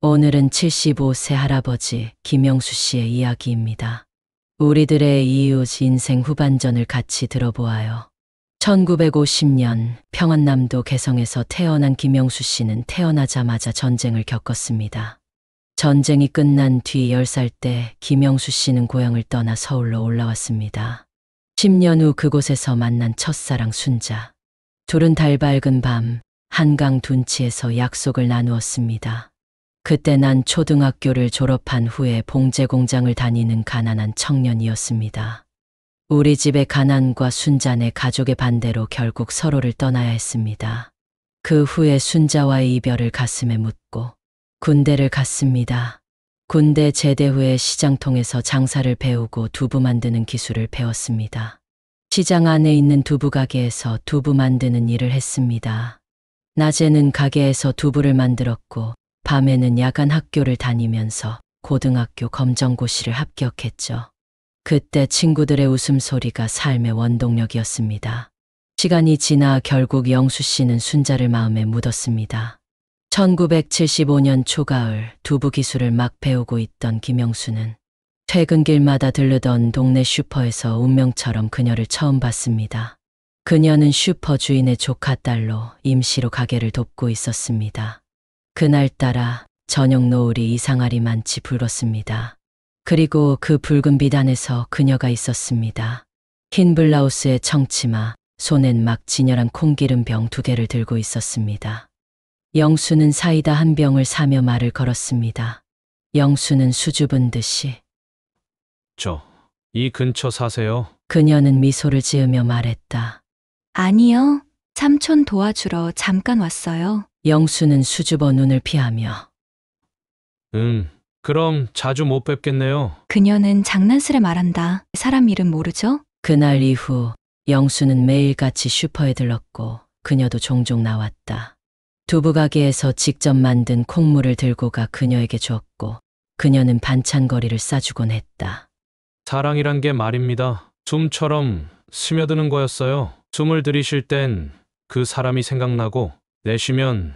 오늘은 75세 할아버지 김영수 씨의 이야기입니다. 우리들의 이웃 인생 후반전을 같이 들어보아요. 1950년 평안남도 개성에서 태어난 김영수 씨는 태어나자마자 전쟁을 겪었습니다. 전쟁이 끝난 뒤 10살 때 김영수 씨는 고향을 떠나 서울로 올라왔습니다. 10년 후 그곳에서 만난 첫사랑 순자. 둘은 달밝은 밤 한강 둔치에서 약속을 나누었습니다. 그때 난 초등학교를 졸업한 후에 봉제 공장을 다니는 가난한 청년이었습니다. 우리 집의 가난과 순자네 가족의 반대로 결국 서로를 떠나야 했습니다. 그 후에 순자와의 이별을 가슴에 묻고 군대를 갔습니다. 군대 제대 후에 시장통에서 장사를 배우고 두부 만드는 기술을 배웠습니다. 시장 안에 있는 두부 가게에서 두부 만드는 일을 했습니다. 낮에는 가게에서 두부를 만들었고 밤에는 야간 학교를 다니면서 고등학교 검정고시를 합격했죠. 그때 친구들의 웃음소리가 삶의 원동력이었습니다. 시간이 지나 결국 영수 씨는 순자를 마음에 묻었습니다. 1975년 초가을 두부 기술을 막 배우고 있던 김영수는 퇴근길마다 들르던 동네 슈퍼에서 운명처럼 그녀를 처음 봤습니다. 그녀는 슈퍼 주인의 조카딸로 임시로 가게를 돕고 있었습니다. 그날따라 저녁 노을이 이상하리만치 붉었습니다. 그리고 그 붉은 빛 안에서 그녀가 있었습니다. 흰 블라우스에 청치마, 손엔 막 진열한 콩기름병 2개를 들고 있었습니다. 영수는 사이다 한 병을 사며 말을 걸었습니다. 영수는 수줍은 듯이 이 근처 사세요? 그녀는 미소를 지으며 말했다. 아니요. 삼촌 도와주러 잠깐 왔어요. 영수는 수줍어 눈을 피하며 그럼 자주 못 뵙겠네요. 그녀는 장난스레 말한다. 사람 이름 모르죠? 그날 이후 영수는 매일같이 슈퍼에 들렀고 그녀도 종종 나왔다. 두부 가게에서 직접 만든 콩물을 들고 가 그녀에게 주었고 그녀는 반찬거리를 싸주곤 했다. 사랑이란 게 말입니다. 숨처럼 스며드는 거였어요. 숨을 들이쉴 땐 그 사람이 생각나고 내쉬면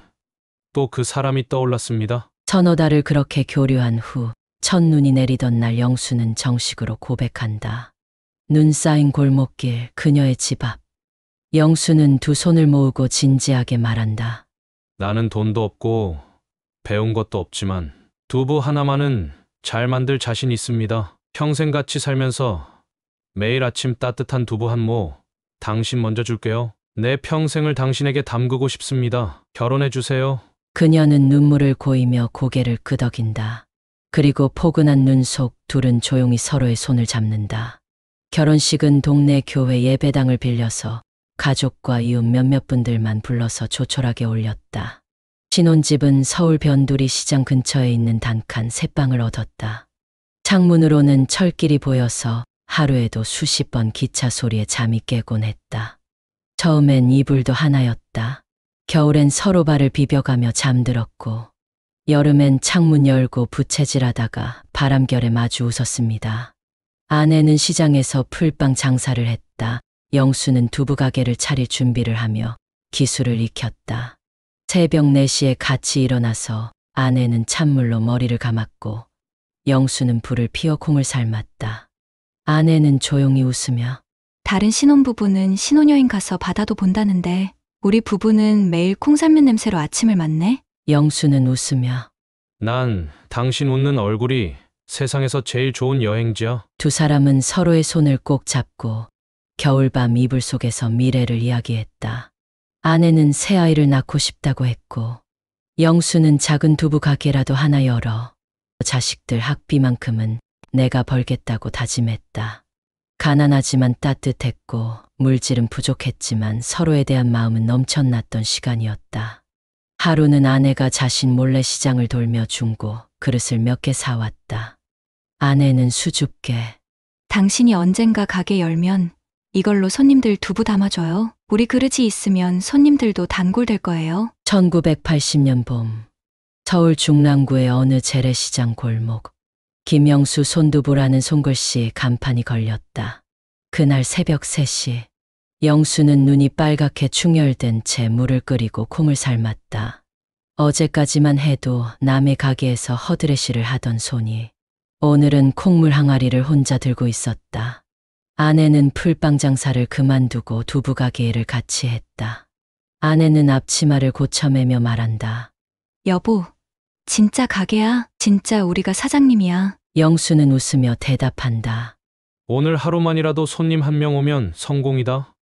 또 그 사람이 떠올랐습니다. 서너 달을 그렇게 교류한 후 첫눈이 내리던 날 영수는 정식으로 고백한다. 눈 쌓인 골목길 그녀의 집 앞. 영수는 두 손을 모으고 진지하게 말한다. 나는 돈도 없고 배운 것도 없지만 두부 하나만은 잘 만들 자신 있습니다. 평생 같이 살면서 매일 아침 따뜻한 두부 한 모 당신 먼저 줄게요. 내 평생을 당신에게 담그고 싶습니다. 결혼해 주세요. 그녀는 눈물을 고이며 고개를 끄덕인다. 그리고 포근한 눈 속 둘은 조용히 서로의 손을 잡는다. 결혼식은 동네 교회 예배당을 빌려서 가족과 이웃 몇몇 분들만 불러서 조촐하게 올렸다. 신혼집은 서울 변두리 시장 근처에 있는 단칸 셋방을 얻었다. 창문으로는 철길이 보여서 하루에도 수십 번 기차 소리에 잠이 깨곤 했다. 처음엔 이불도 하나였다. 겨울엔 서로 발을 비벼가며 잠들었고 여름엔 창문 열고 부채질하다가 바람결에 마주 웃었습니다. 아내는 시장에서 풀빵 장사를 했다. 영수는 두부 가게를 차릴 준비를 하며 기술을 익혔다. 새벽 4시에 같이 일어나서 아내는 찬물로 머리를 감았고 영수는 불을 피워 콩을 삶았다. 아내는 조용히 웃으며 다른 신혼부부는 신혼여행 가서 바다도 본다는데 우리 부부는 매일 콩 삶는 냄새로 아침을 맞네? 영수는 웃으며 난 당신 웃는 얼굴이 세상에서 제일 좋은 여행지야. 두 사람은 서로의 손을 꼭 잡고 겨울밤 이불 속에서 미래를 이야기했다. 아내는 새 아이를 낳고 싶다고 했고 영수는 작은 두부 가게라도 하나 열어 자식들 학비만큼은 내가 벌겠다고 다짐했다. 가난하지만 따뜻했고 물질은 부족했지만 서로에 대한 마음은 넘쳐났던 시간이었다. 하루는 아내가 자신 몰래 시장을 돌며 중고 그릇을 몇 개 사왔다. 아내는 수줍게 당신이 언젠가 가게 열면 이걸로 손님들 두부 담아줘요. 우리 그릇이 있으면 손님들도 단골 될 거예요. 1980년 봄 서울 중랑구의 어느 재래시장 골목. 김영수 손두부라는 손글씨 간판이 걸렸다. 그날 새벽 3시 영수는 눈이 빨갛게 충혈된 채 물을 끓이고 콩을 삶았다. 어제까지만 해도 남의 가게에서 허드레시를 하던 손이 오늘은 콩물 항아리를 혼자 들고 있었다. 아내는 풀빵 장사를 그만두고 두부 가게 일을 같이 했다. 아내는 앞치마를 고쳐매며 말한다. 여보, 진짜 가게야? 진짜 우리가 사장님이야. 영수는 웃으며 대답한다. 오늘 하루만이라도 손님 한 명 오면 성공이다.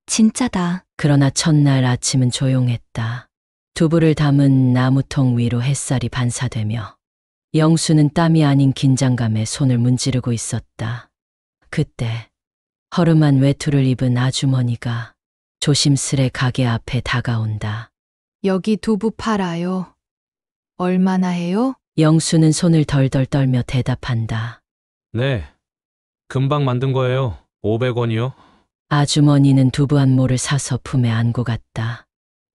진짜다. 그러나 첫날 아침은 조용했다. 두부를 담은 나무통 위로 햇살이 반사되며 영수는 땀이 아닌 긴장감에 손을 문지르고 있었다. 그때 허름한 외투를 입은 아주머니가 조심스레 가게 앞에 다가온다. 여기 두부 팔아요. 얼마나 해요? 영수는 손을 덜덜 떨며 대답한다. 네. 금방 만든 거예요. 500원이요. 아주머니는 두부 한 모를 사서 품에 안고 갔다.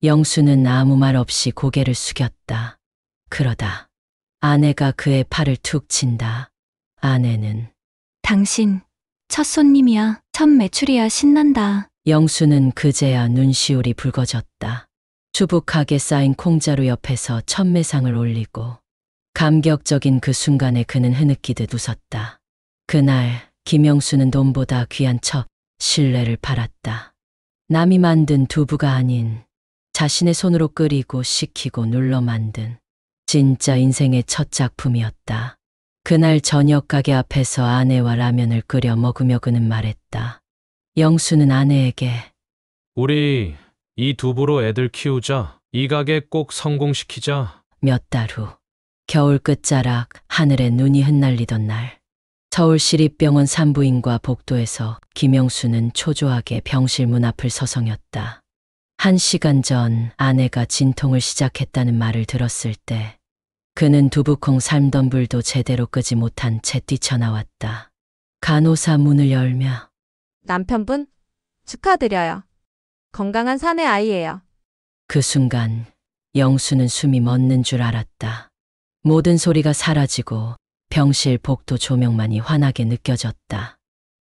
영수는 아무 말 없이 고개를 숙였다. 그러다 아내가 그의 팔을 툭 친다. 아내는 당신, 첫 손님이야. 첫 매출이야. 신난다. 영수는 그제야 눈시울이 붉어졌다. 수북하게 쌓인 콩자루 옆에서 첫 매상을 올리고 감격적인 그 순간에 그는 흐느끼듯 웃었다. 그날 김영수는 돈보다 귀한 첫 신뢰를 팔았다. 남이 만든 두부가 아닌 자신의 손으로 끓이고 식히고 눌러 만든 진짜 인생의 첫 작품이었다. 그날 저녁 가게 앞에서 아내와 라면을 끓여 먹으며 그는 말했다. 영수는 아내에게 우리 이 두부로 애들 키우자. 이 가게 꼭 성공시키자. 몇 달 후 겨울 끝자락 하늘에 눈이 흩날리던 날 서울시립병원 산부인과 복도에서 김영수는 초조하게 병실 문 앞을 서성였다. 1시간 전 아내가 진통을 시작했다는 말을 들었을 때 그는 두부콩 삶던 불도 제대로 끄지 못한 채 뛰쳐나왔다. 간호사 문을 열며 남편분? 축하드려요. 건강한 사내 아이예요. 그 순간 영수는 숨이 멎는 줄 알았다. 모든 소리가 사라지고 병실 복도 조명만이 환하게 느껴졌다.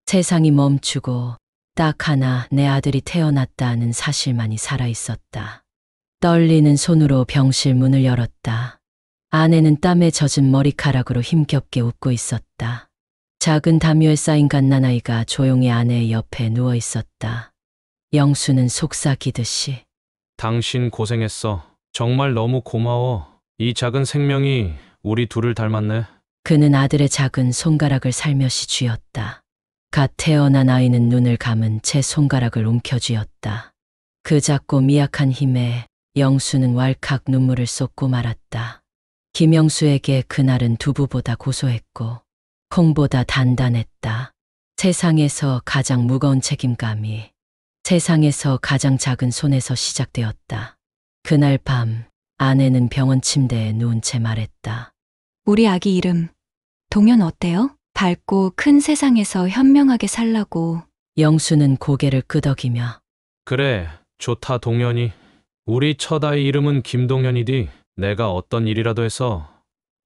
세상이 멈추고 딱 하나 내 아들이 태어났다는 사실만이 살아있었다. 떨리는 손으로 병실 문을 열었다. 아내는 땀에 젖은 머리카락으로 힘겹게 웃고 있었다. 작은 담요에 쌓인 갓난아이가 조용히 아내의 옆에 누워 있었다. 영수는 속삭이듯이 당신 고생했어. 정말 너무 고마워. 이 작은 생명이 우리 둘을 닮았네. 그는 아들의 작은 손가락을 살며시 쥐었다. 갓 태어난 아이는 눈을 감은 채 손가락을 움켜쥐었다. 그 작고 미약한 힘에 영수는 왈칵 눈물을 쏟고 말았다. 김영수에게 그날은 두부보다 고소했고 콩보다 단단했다. 세상에서 가장 무거운 책임감이 세상에서 가장 작은 손에서 시작되었다. 그날 밤 아내는 병원 침대에 누운 채 말했다. 우리 아기 이름 동현 어때요? 밝고 큰 세상에서 현명하게 살라고. 영수는 고개를 끄덕이며 그래, 좋다 동현이. 우리 첫 아이 이름은 김동현이디. 내가 어떤 일이라도 해서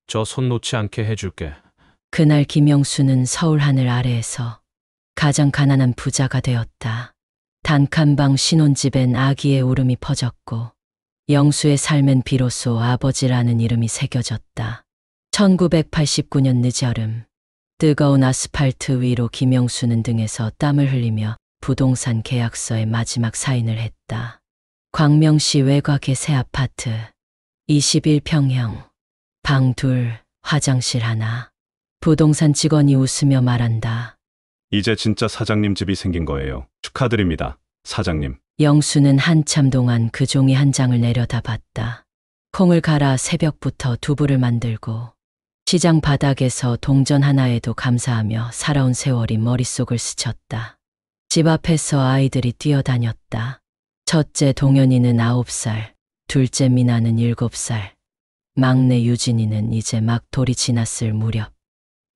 저 손 놓지 않게 해줄게. 그날 김영수는 서울 하늘 아래에서 가장 가난한 부자가 되었다. 단칸방 신혼집엔 아기의 울음이 퍼졌고 영수의 삶엔 비로소 아버지라는 이름이 새겨졌다. 1989년 늦여름 뜨거운 아스팔트 위로 김영수는 등에서 땀을 흘리며 부동산 계약서에 마지막 사인을 했다. 광명시 외곽의 새 아파트 21평형 방 둘 화장실 하나. 부동산 직원이 웃으며 말한다. 이제 진짜 사장님 집이 생긴 거예요. 축하드립니다, 사장님. 영수는 한참 동안 그 종이 한 장을 내려다봤다. 콩을 갈아 새벽부터 두부를 만들고 시장 바닥에서 동전 하나에도 감사하며 살아온 세월이 머릿속을 스쳤다. 집 앞에서 아이들이 뛰어다녔다. 첫째 동현이는 9살, 둘째 미나는 7살, 막내 유진이는 이제 막 돌이 지났을 무렵.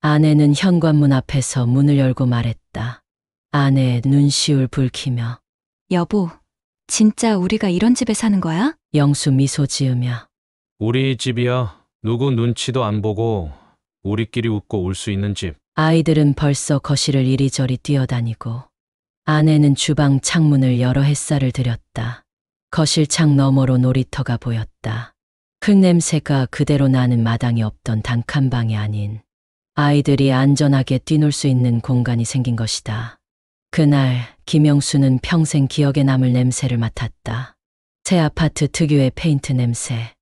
아내는 현관문 앞에서 문을 열고 말했다. 아내의 눈시울 붉히며 여보, 진짜 우리가 이런 집에 사는 거야? 영수 미소 지으며 우리 집이야. 누구 눈치도 안 보고 우리끼리 웃고 울 수 있는 집. 아이들은 벌써 거실을 이리저리 뛰어다니고 아내는 주방 창문을 열어 햇살을 들였다. 거실 창 너머로 놀이터가 보였다. 흙냄새가 그대로 나는 마당이 없던 단칸방이 아닌 아이들이 안전하게 뛰놀 수 있는 공간이 생긴 것이다. 그날 김영수는 평생 기억에 남을 냄새를 맡았다. 새 아파트 특유의 페인트 냄새,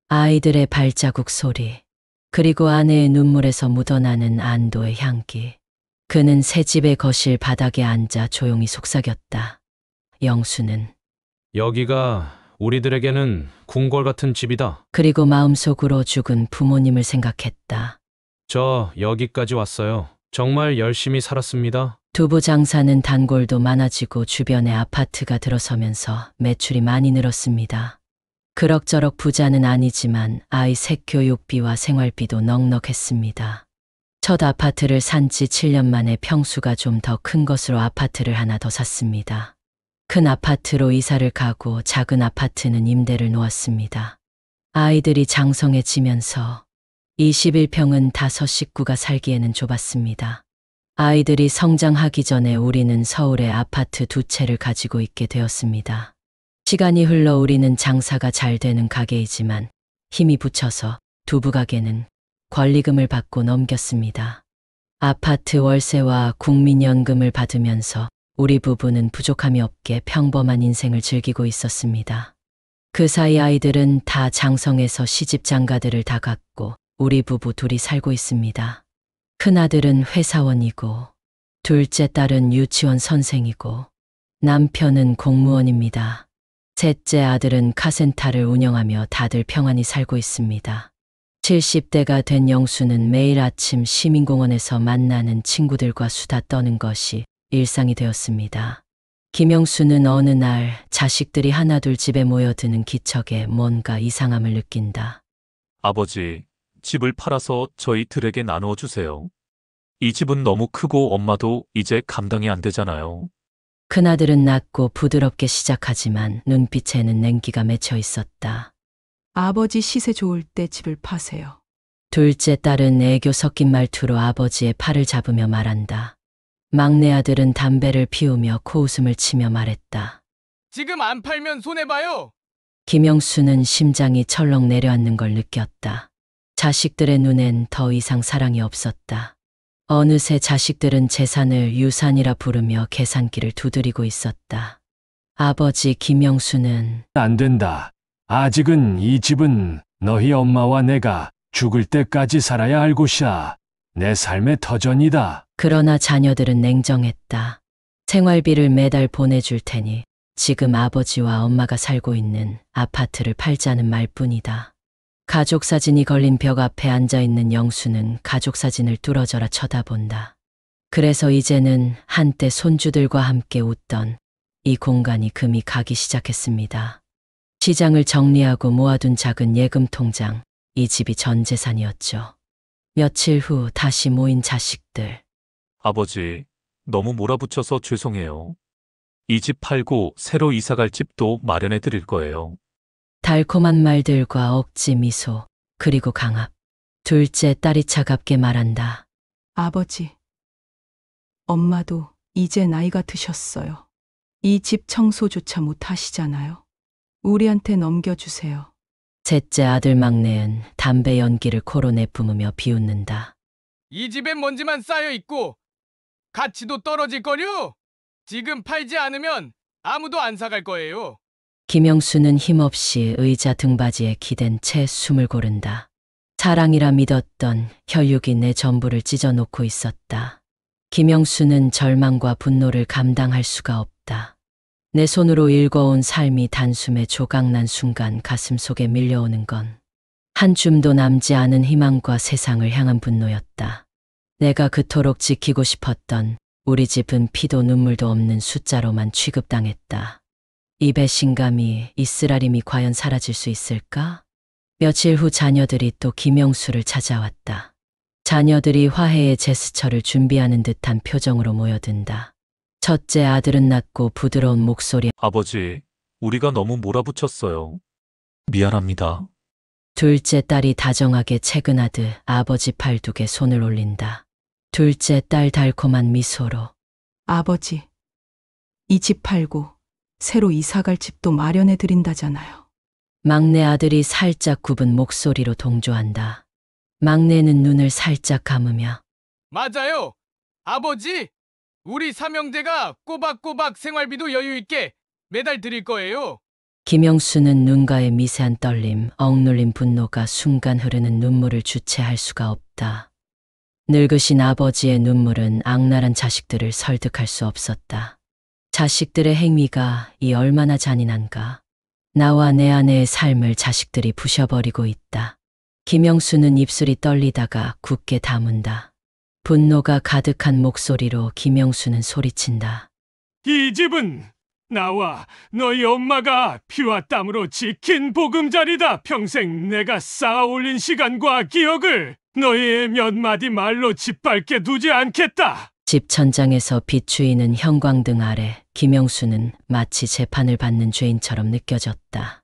아이들의 발자국 소리, 그리고 아내의 눈물에서 묻어나는 안도의 향기. 그는 새 집의 거실 바닥에 앉아 조용히 속삭였다. 영수는. 여기가 우리들에게는 궁궐 같은 집이다. 그리고 마음속으로 죽은 부모님을 생각했다. 저 여기까지 왔어요. 정말 열심히 살았습니다. 두부 장사는 단골도 많아지고 주변에 아파트가 들어서면서 매출이 많이 늘었습니다. 그럭저럭 부자는 아니지만 아이 셋 교육비와 생활비도 넉넉했습니다. 첫 아파트를 산 지 7년 만에 평수가 좀 더 큰 것으로 아파트를 하나 더 샀습니다. 큰 아파트로 이사를 가고 작은 아파트는 임대를 놓았습니다. 아이들이 장성해지면서 21평은 5 식구가 살기에는 좁았습니다. 아이들이 성장하기 전에 우리는 서울에 아파트 2채를 가지고 있게 되었습니다. 시간이 흘러 우리는 장사가 잘 되는 가게이지만 힘이 붙여서 두부 가게는 권리금을 받고 넘겼습니다. 아파트 월세와 국민연금을 받으면서 우리 부부는 부족함이 없게 평범한 인생을 즐기고 있었습니다. 그 사이 아이들은 다 장성해서 시집 장가들을 다 갔고 우리 부부 둘이 살고 있습니다. 큰아들은 회사원이고 둘째 딸은 유치원 선생이고 남편은 공무원입니다. 셋째 아들은 카센터를 운영하며 다들 평안히 살고 있습니다. 70대가 된 영수는 매일 아침 시민공원에서 만나는 친구들과 수다 떠는 것이 일상이 되었습니다. 김영수는 어느 날 자식들이 하나둘 집에 모여드는 기척에 뭔가 이상함을 느낀다. 아버지, 집을 팔아서 저희들에게 나누어 주세요. 이 집은 너무 크고 엄마도 이제 감당이 안 되잖아요. 큰아들은 낮고 부드럽게 시작하지만 눈빛에는 냉기가 맺혀 있었다. 아버지 시세 좋을 때 집을 파세요. 둘째 딸은 애교 섞인 말투로 아버지의 팔을 잡으며 말한다. 막내 아들은 담배를 피우며 코웃음을 치며 말했다. 지금 안 팔면 손해봐요. 김영수는 심장이 철렁 내려앉는 걸 느꼈다. 자식들의 눈엔 더 이상 사랑이 없었다. 어느새 자식들은 재산을 유산이라 부르며 계산기를 두드리고 있었다. 아버지 김영수는 안 된다. 아직은 이 집은 너희 엄마와 내가 죽을 때까지 살아야 할 곳이야. 내 삶의 터전이다. 그러나 자녀들은 냉정했다. 생활비를 매달 보내줄 테니 지금 아버지와 엄마가 살고 있는 아파트를 팔자는 말뿐이다. 가족사진이 걸린 벽 앞에 앉아있는 영수는 가족사진을 뚫어져라 쳐다본다. 그래서 이제는 한때 손주들과 함께 웃던 이 공간이 금이 가기 시작했습니다. 시장을 정리하고 모아둔 작은 예금 통장, 이 집이 전 재산이었죠. 며칠 후 다시 모인 자식들. 아버지, 너무 몰아붙여서 죄송해요. 이 집 팔고 새로 이사갈 집도 마련해 드릴 거예요. 달콤한 말들과 억지 미소, 그리고 강압. 둘째 딸이 차갑게 말한다. 아버지, 엄마도 이제 나이가 드셨어요. 이 집 청소조차 못 하시잖아요. 우리한테 넘겨주세요. 셋째 아들 막내는 담배 연기를 코로 내뿜으며 비웃는다. 이 집엔 먼지만 쌓여 있고 가치도 떨어질 거요. 지금 팔지 않으면 아무도 안 사갈 거예요. 김영수는 힘없이 의자 등받이에 기댄 채 숨을 고른다. 사랑이라 믿었던 혈육이 내 전부를 찢어놓고 있었다. 김영수는 절망과 분노를 감당할 수가 없다. 내 손으로 일궈온 삶이 단숨에 조각난 순간 가슴 속에 밀려오는 건 한 줌도 남지 않은 희망과 세상을 향한 분노였다. 내가 그토록 지키고 싶었던 우리 집은 피도 눈물도 없는 숫자로만 취급당했다. 이 배신감이, 이 쓰라림이 과연 사라질 수 있을까? 며칠 후 자녀들이 또 김영수를 찾아왔다. 자녀들이 화해의 제스처를 준비하는 듯한 표정으로 모여든다. 첫째 아들은 낮고 부드러운 목소리. 아버지, 우리가 너무 몰아붙였어요. 미안합니다. 둘째 딸이 다정하게 채근하듯 아버지 팔 두 개 손을 올린다. 둘째 딸 달콤한 미소로. 아버지, 이 집 팔고 새로 이사갈 집도 마련해 드린다잖아요. 막내 아들이 살짝 굽은 목소리로 동조한다. 막내는 눈을 살짝 감으며 맞아요. 아버지, 우리 삼형제가 꼬박꼬박 생활비도 여유 있게 매달 드릴 거예요. 김영수는 눈가에 미세한 떨림, 억눌린 분노가 순간 흐르는 눈물을 주체할 수가 없다. 늙으신 아버지의 눈물은 악랄한 자식들을 설득할 수 없었다. 자식들의 행위가 이 얼마나 잔인한가. 나와 내 아내의 삶을 자식들이 부셔버리고 있다. 김영수는 입술이 떨리다가 굳게 다문다. 분노가 가득한 목소리로 김영수는 소리친다. 이 집은 나와 너희 엄마가 피와 땀으로 지킨 보금자리다. 평생 내가 쌓아 올린 시간과 기억을 너희의 몇 마디 말로 짓밟게 두지 않겠다. 집 천장에서 비추이는 형광등 아래 김영수는 마치 재판을 받는 죄인처럼 느껴졌다.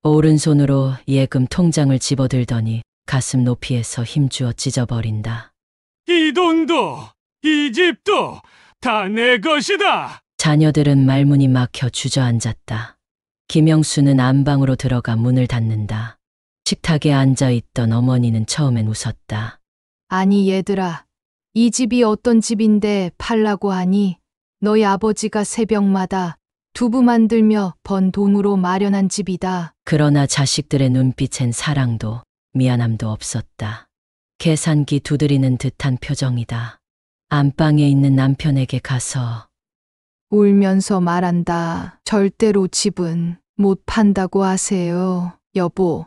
오른손으로 예금 통장을 집어들더니 가슴 높이에서 힘주어 찢어버린다. 이 돈도 이 집도 다 내 것이다. 자녀들은 말문이 막혀 주저앉았다. 김영수는 안방으로 들어가 문을 닫는다. 식탁에 앉아있던 어머니는 처음엔 웃었다. 아니 얘들아, 이 집이 어떤 집인데 팔라고 하니? 너희 아버지가 새벽마다 두부 만들며 번 돈으로 마련한 집이다. 그러나 자식들의 눈빛엔 사랑도 미안함도 없었다. 계산기 두드리는 듯한 표정이다. 안방에 있는 남편에게 가서 울면서 말한다. 절대로 집은 못 판다고 하세요. 여보,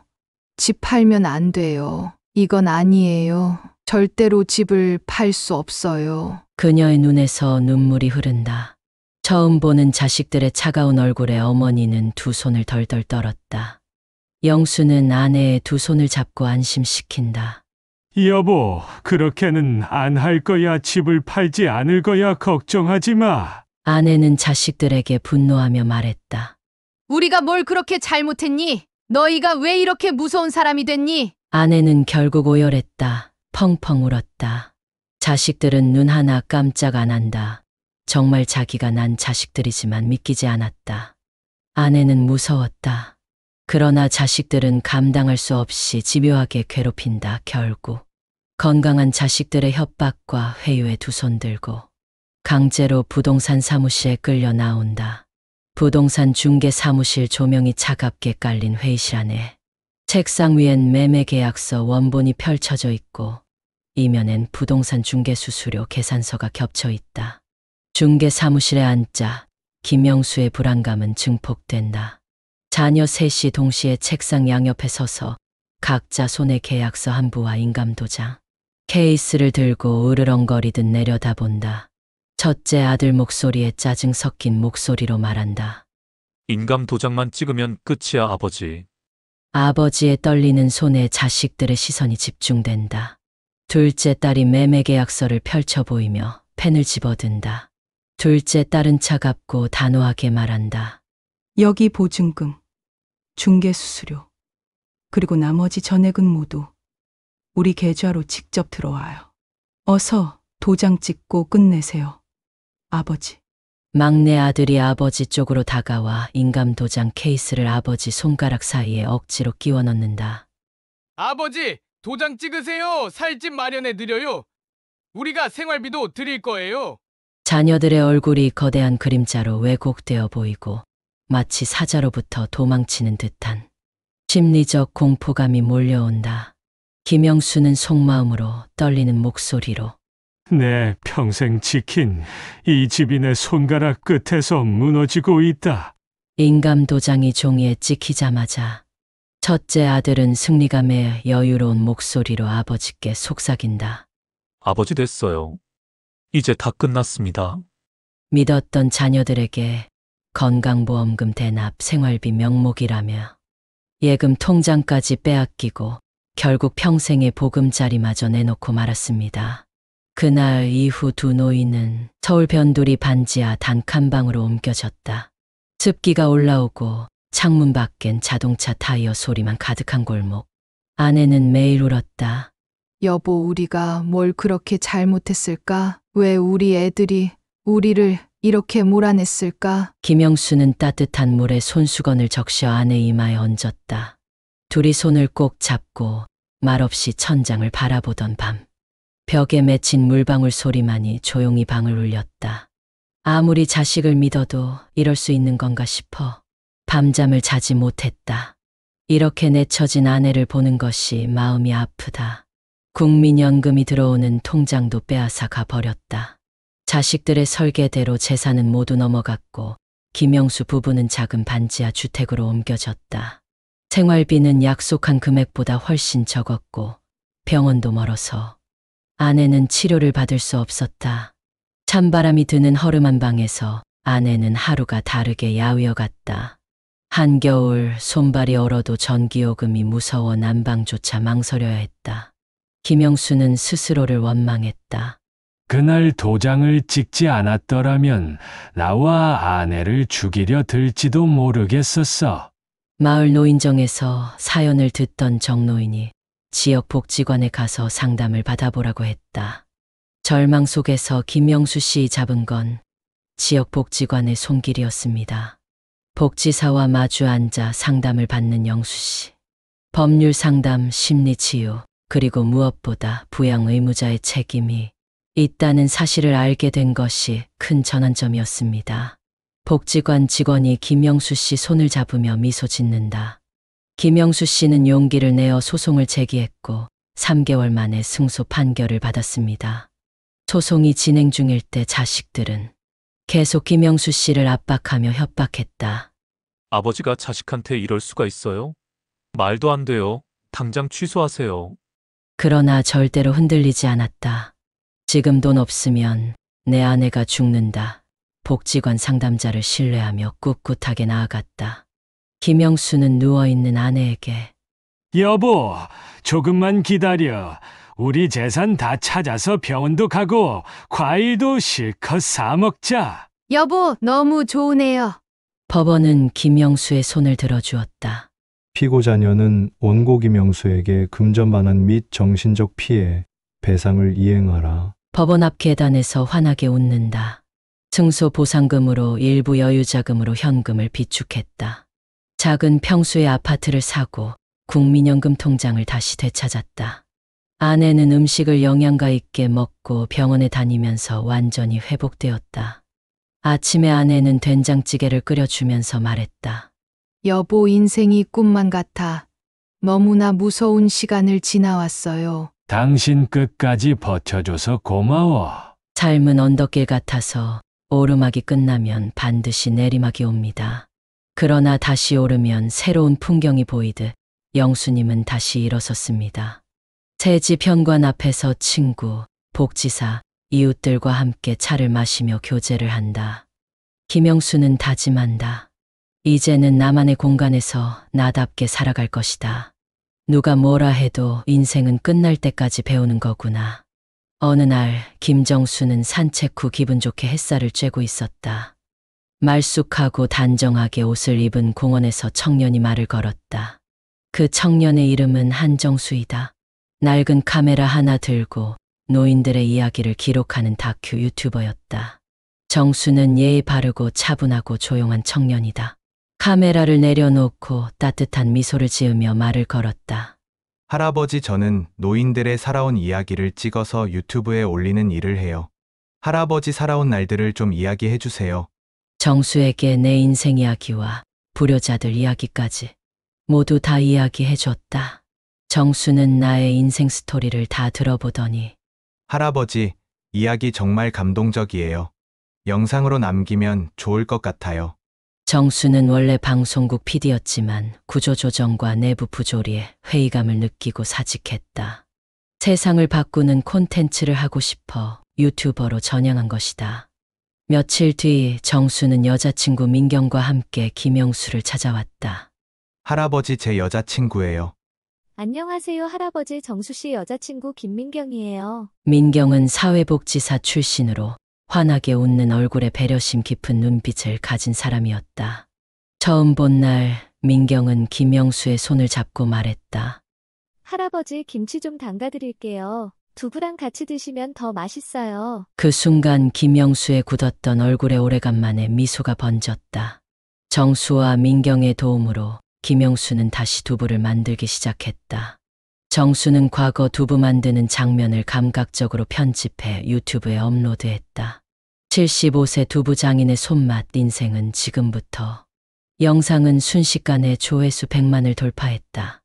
집 팔면 안 돼요. 이건 아니에요. 절대로 집을 팔 수 없어요. 그녀의 눈에서 눈물이 흐른다. 처음 보는 자식들의 차가운 얼굴에 어머니는 두 손을 덜덜 떨었다. 영수는 아내의 두 손을 잡고 안심시킨다. 여보, 그렇게는 안 할 거야. 집을 팔지 않을 거야. 걱정하지 마. 아내는 자식들에게 분노하며 말했다. 우리가 뭘 그렇게 잘못했니? 너희가 왜 이렇게 무서운 사람이 됐니? 아내는 결국 오열했다. 펑펑 울었다. 자식들은 눈 하나 깜짝 안 한다. 정말 자기가 난 자식들이지만 믿기지 않았다. 아내는 무서웠다. 그러나 자식들은 감당할 수 없이 집요하게 괴롭힌다. 결국 건강한 자식들의 협박과 회유에 두 손 들고 강제로 부동산 사무실에 끌려 나온다. 부동산 중개 사무실 조명이 차갑게 깔린 회의실 안에 책상 위엔 매매계약서 원본이 펼쳐져 있고 이면엔 부동산 중개 수수료 계산서가 겹쳐 있다. 중개 사무실에 앉자 김영수의 불안감은 증폭된다. 자녀 셋이 동시에 책상 양옆에 서서 각자 손에 계약서 한 부와 인감도장, 케이스를 들고 으르렁거리듯 내려다본다. 첫째 아들 목소리에 짜증 섞인 목소리로 말한다. 인감 도장만 찍으면 끝이야, 아버지. 아버지의 떨리는 손에 자식들의 시선이 집중된다. 둘째 딸이 매매계약서를 펼쳐 보이며 펜을 집어든다. 둘째 딸은 차갑고 단호하게 말한다. 여기 보증금, 중개수수료, 그리고 나머지 전액은 모두 우리 계좌로 직접 들어와요. 어서 도장 찍고 끝내세요, 아버지. 막내 아들이 아버지 쪽으로 다가와 인감도장 케이스를 아버지 손가락 사이에 억지로 끼워 넣는다. 아버지, 도장 찍으세요. 살 집 마련해 드려요. 우리가 생활비도 드릴 거예요. 자녀들의 얼굴이 거대한 그림자로 왜곡되어 보이고 마치 사자로부터 도망치는 듯한 심리적 공포감이 몰려온다. 김영수는 속마음으로 떨리는 목소리로 내 평생 지킨 이 집이 내 손가락 끝에서 무너지고 있다. 인감도장이 종이에 찍히자마자 첫째 아들은 승리감에 여유로운 목소리로 아버지께 속삭인다. 아버지 됐어요. 이제 다 끝났습니다. 믿었던 자녀들에게 건강보험금 대납, 생활비 명목이라며 예금 통장까지 빼앗기고 결국 평생의 보금자리마저 내놓고 말았습니다. 그날 이후 두 노인은 서울 변두리 반지하 단칸방으로 옮겨졌다. 습기가 올라오고 창문 밖엔 자동차 타이어 소리만 가득한 골목. 아내는 매일 울었다. 여보, 우리가 뭘 그렇게 잘못했을까? 왜 우리 애들이 우리를 이렇게 몰아냈을까? 김영수는 따뜻한 물에 손수건을 적셔 아내 이마에 얹었다. 둘이 손을 꼭 잡고 말없이 천장을 바라보던 밤. 벽에 맺힌 물방울 소리만이 조용히 방을 울렸다. 아무리 자식을 믿어도 이럴 수 있는 건가 싶어 밤잠을 자지 못했다. 이렇게 내쳐진 아내를 보는 것이 마음이 아프다. 국민연금이 들어오는 통장도 빼앗아 가버렸다. 자식들의 설계대로 재산은 모두 넘어갔고 김영수 부부는 작은 반지하 주택으로 옮겨졌다. 생활비는 약속한 금액보다 훨씬 적었고 병원도 멀어서 아내는 치료를 받을 수 없었다. 찬바람이 드는 허름한 방에서 아내는 하루가 다르게 야위어갔다. 한겨울 손발이 얼어도 전기요금이 무서워 난방조차 망설여야 했다. 김영수는 스스로를 원망했다. 그날 도장을 찍지 않았더라면 나와 아내를 죽이려 들지도 모르겠었어. 마을 노인정에서 사연을 듣던 정노인이 지역 복지관에 가서 상담을 받아보라고 했다. 절망 속에서 김영수 씨 잡은 건 지역 복지관의 손길이었습니다. 복지사와 마주 앉아 상담을 받는 영수 씨. 법률 상담, 심리치유, 그리고 무엇보다 부양 의무자의 책임이 있다는 사실을 알게 된 것이 큰 전환점이었습니다. 복지관 직원이 김영수 씨 손을 잡으며 미소 짓는다. 김영수 씨는 용기를 내어 소송을 제기했고 3개월 만에 승소 판결을 받았습니다. 소송이 진행 중일 때 자식들은 계속 김영수 씨를 압박하며 협박했다. 아버지가 자식한테 이럴 수가 있어요? 말도 안 돼요. 당장 취소하세요. 그러나 절대로 흔들리지 않았다. 지금 돈 없으면 내 아내가 죽는다. 복지관 상담자를 신뢰하며 꿋꿋하게 나아갔다. 김영수는 누워있는 아내에게 여보, 조금만 기다려. 우리 재산 다 찾아서 병원도 가고 과일도 실컷 사 먹자. 여보, 너무 좋으네요. 법원은 김영수의 손을 들어주었다. 피고자녀는 원고 김영수에게 금전반환 및 정신적 피해, 배상을 이행하라. 법원 앞 계단에서 환하게 웃는다. 승소 보상금으로 일부 여유자금으로 현금을 비축했다. 작은 평수의 아파트를 사고 국민연금 통장을 다시 되찾았다. 아내는 음식을 영양가 있게 먹고 병원에 다니면서 완전히 회복되었다. 아침에 아내는 된장찌개를 끓여주면서 말했다. 여보, 인생이 꿈만 같아. 너무나 무서운 시간을 지나왔어요. 당신 끝까지 버텨줘서 고마워. 삶은 언덕길 같아서 오르막이 끝나면 반드시 내리막이 옵니다. 그러나 다시 오르면 새로운 풍경이 보이듯 영수님은 다시 일어섰습니다. 새 집 현관 앞에서 친구, 복지사, 이웃들과 함께 차를 마시며 교제를 한다. 김영수는 다짐한다. 이제는 나만의 공간에서 나답게 살아갈 것이다. 누가 뭐라 해도 인생은 끝날 때까지 배우는 거구나. 어느 날 김정수는 산책 후 기분 좋게 햇살을 쬐고 있었다. 말쑥하고 단정하게 옷을 입은 공원에서 청년이 말을 걸었다. 그 청년의 이름은 한정수이다. 낡은 카메라 하나 들고 노인들의 이야기를 기록하는 다큐 유튜버였다. 정수는 예의 바르고 차분하고 조용한 청년이다. 카메라를 내려놓고 따뜻한 미소를 지으며 말을 걸었다. 할아버지, 저는 노인들의 살아온 이야기를 찍어서 유튜브에 올리는 일을 해요. 할아버지 살아온 날들을 좀 이야기해 주세요. 정수에게 내 인생 이야기와 불효자들 이야기까지 모두 다 이야기해 줬다. 정수는 나의 인생 스토리를 다 들어보더니 할아버지, 이야기 정말 감동적이에요. 영상으로 남기면 좋을 것 같아요. 정수는 원래 방송국 PD였지만 구조조정과 내부 부조리에 회의감을 느끼고 사직했다. 세상을 바꾸는 콘텐츠를 하고 싶어 유튜버로 전향한 것이다. 며칠 뒤 정수는 여자친구 민경과 함께 김영수를 찾아왔다. 할아버지, 제 여자친구예요. 안녕하세요, 할아버지. 정수 씨 여자친구 김민경이에요. 민경은 사회복지사 출신으로 환하게 웃는 얼굴에 배려심 깊은 눈빛을 가진 사람이었다. 처음 본 날 민경은 김영수의 손을 잡고 말했다. 할아버지, 김치 좀 담가드릴게요. 두부랑 같이 드시면 더 맛있어요. 그 순간 김영수의 굳었던 얼굴에 오래간만에 미소가 번졌다. 정수와 민경의 도움으로 김영수는 다시 두부를 만들기 시작했다. 정수는 과거 두부 만드는 장면을 감각적으로 편집해 유튜브에 업로드했다. 75세 두부 장인의 손맛 인생은 지금부터. 영상은 순식간에 조회수 100만을 돌파했다.